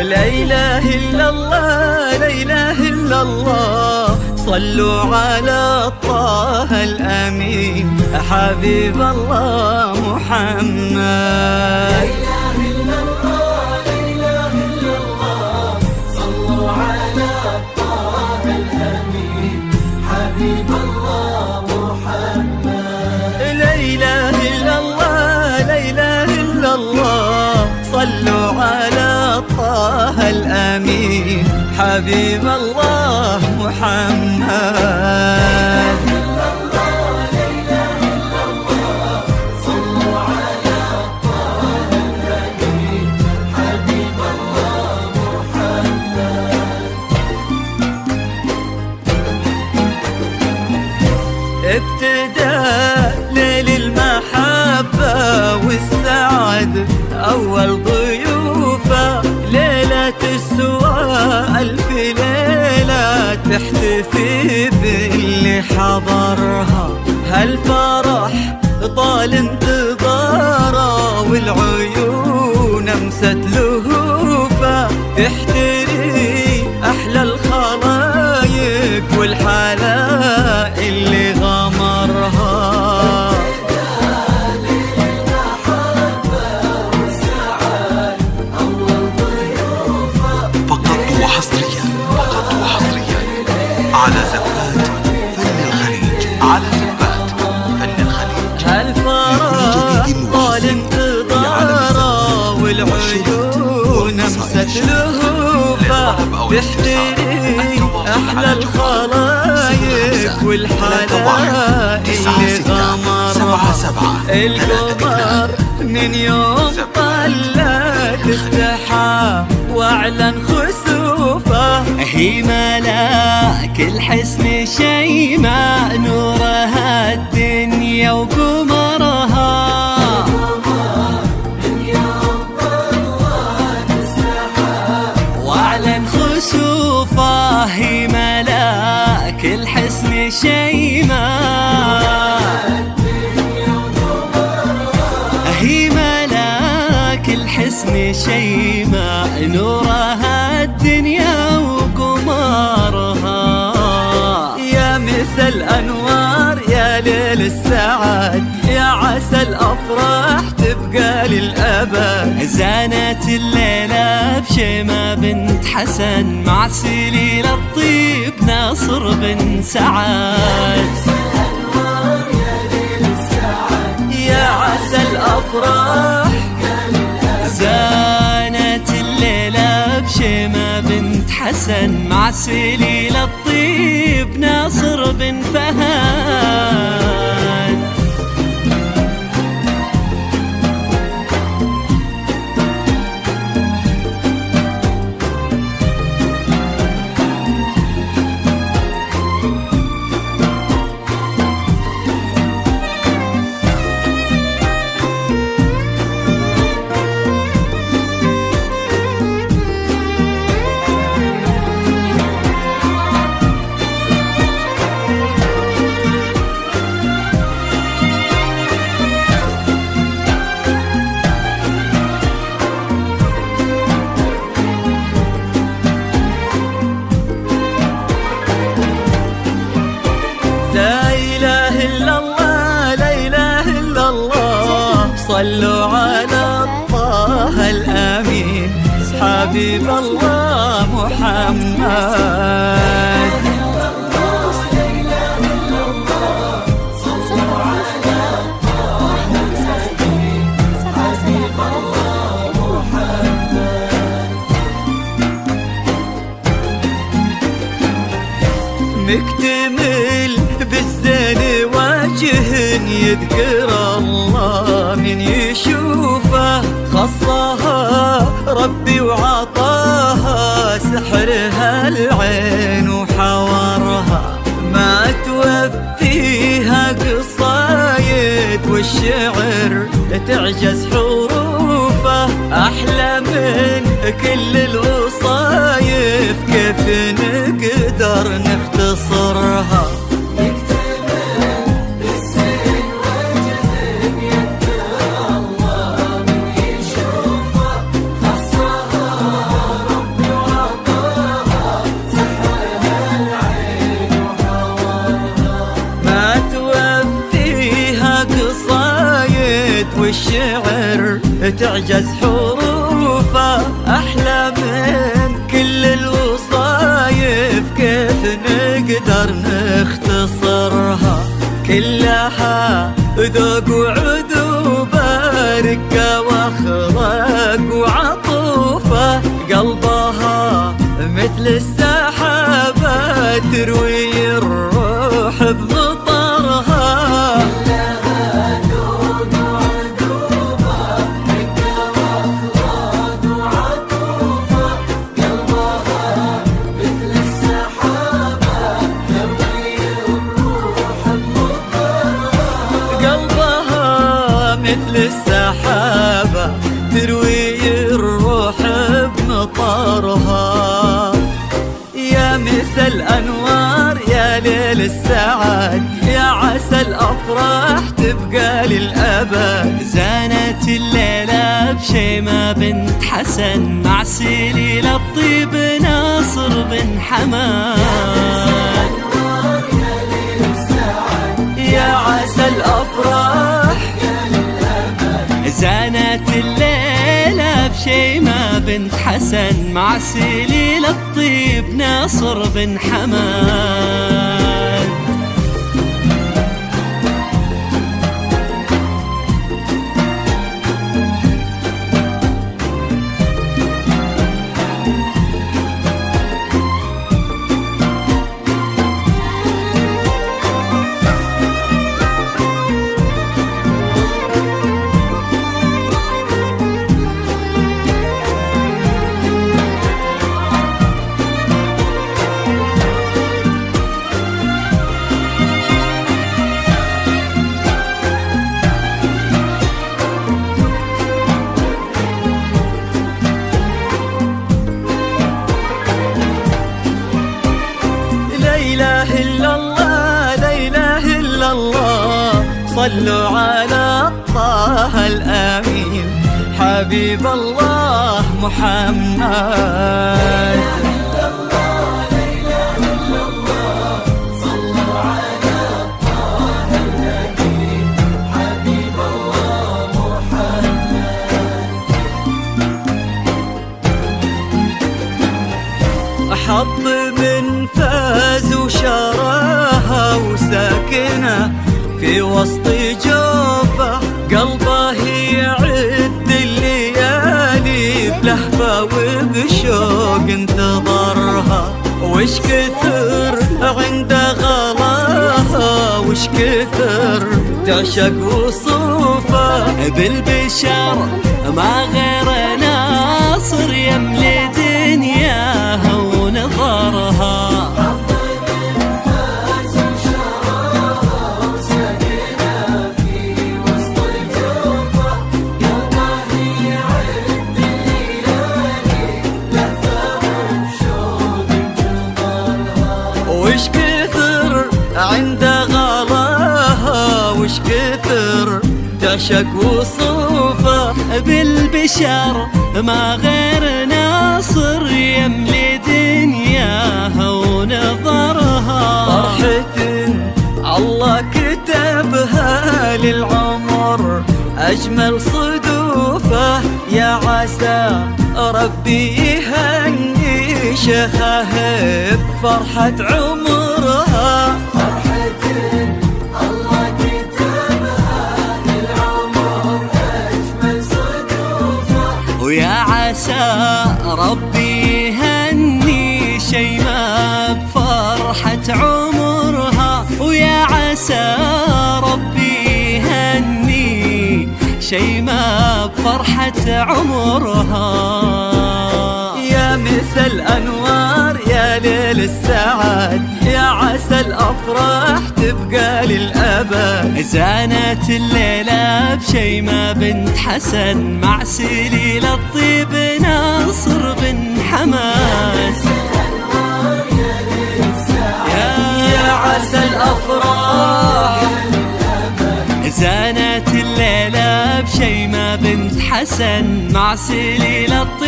لا إله إلا الله لا إله إلا الله صلوا على طه الأمين حبيب الله محمد. لا إله إلا الله لا إله إلا الله صلوا على طه الأمين حبيب الله محمد. لا إله إلا الله لا إله إلا الله صلوا على طه الأمين حبيب الله محمد. ابتدى ليل المحبة والسعد أول ضيوفه ليلة السواء ألف ليلة تحتفي باللي حضرها. هالفرح طال انتظاره والعيون امست لهوفه تحتري أحلى الخلايق والحلاء اللي غمرها. فقط وحصريا على زفات فن الخليج هالفرح طال انتظاره والعيون امست لهوفه تحتري أحلى الخلايق والحلاء اللي غمرها. القمر من يوم طلع تستحى واعلن خسوفه هي ملاك الحسن شيماء نورها الدنيا وقمرها. خسوفه هي ملاك الحسن شيماء هي ملاك الحسن شيماء نورها الدنيا وقمرها. يا مثل أنوار يا ليل السعد يا عسى الأفراح تبقى للأبد. زانت الليلة بشيماء بنت حسن مع سليل الطيب ناصر بن سعد. يا عسى الأفراح زانت الليلة بشيماء بنت حسن مع سليل الطيب ناصر بن فهد. صلوا على طه الأمين حبيب الله محمد. مكتمل بالزين وجه يذكر الله من يشوفه خصها ربي وعطاها سحرها العين وحورها. ما توفيها قصايد والشعر تعجز حروفه أحلى من كل الوصايف كيف نقدر نختصرها. تعجز حروفه، أحلى من كل الوصايف كيف نقدر نختصرها، كلها ذوق وعذوبة، رقة واخلاق وعطوفة، قلبها مثل السحابة تروي الروح بمطرها. مثل السحابة تروي الروح بمطرها. يا مسا الأنوار يا ليل السعاد، يا عسى الأفراح تبقى للأبد. زانت الليلة بشيمة بنت حسن مع سليل الطيب ناصر بن حماد. يا عسى الأفراح زانت الليلة بشيمة بنت حسن مع سليل الطيب ناصر بن حماد. لا إله إلا الله، لا إله إلا الله، صلوا على طه الأمين حبيب الله محمد. حط من فاز وشراها وساكنة في وسط جوفه، قلبه يعد الليالي بلهفة وبشوق انتظرها. وش كثر عند غلاها، وش كثر تعشق وصوفه، بالبشر ما غير ناصر يملي دنياها ونظرها. وش كثر عند غلاها، وش كثر تعشق وصوفه، بالبشر ما غير ناصر يملي دنياها ونظرها. فرحة الله كتبها للعمر أجمل صدوفه، يا عسى ربي يهني شيخه بفرحة عمرها. ويا عسى ربي يهني شيمة بفرحة عمرها. ويا عسى ربي يهني شيمة بفرحة عمرها. يا مسا الأنوار يا ليل السعاد، يا عسى الأفراح تبقى للأبد. زانت الليلة بشيمة بنت حسن مع سليل الطيب ناصر بن حماد. يا عسى الأفراح زانت الليلة بشيمة بنت حسن مع سليل الطيب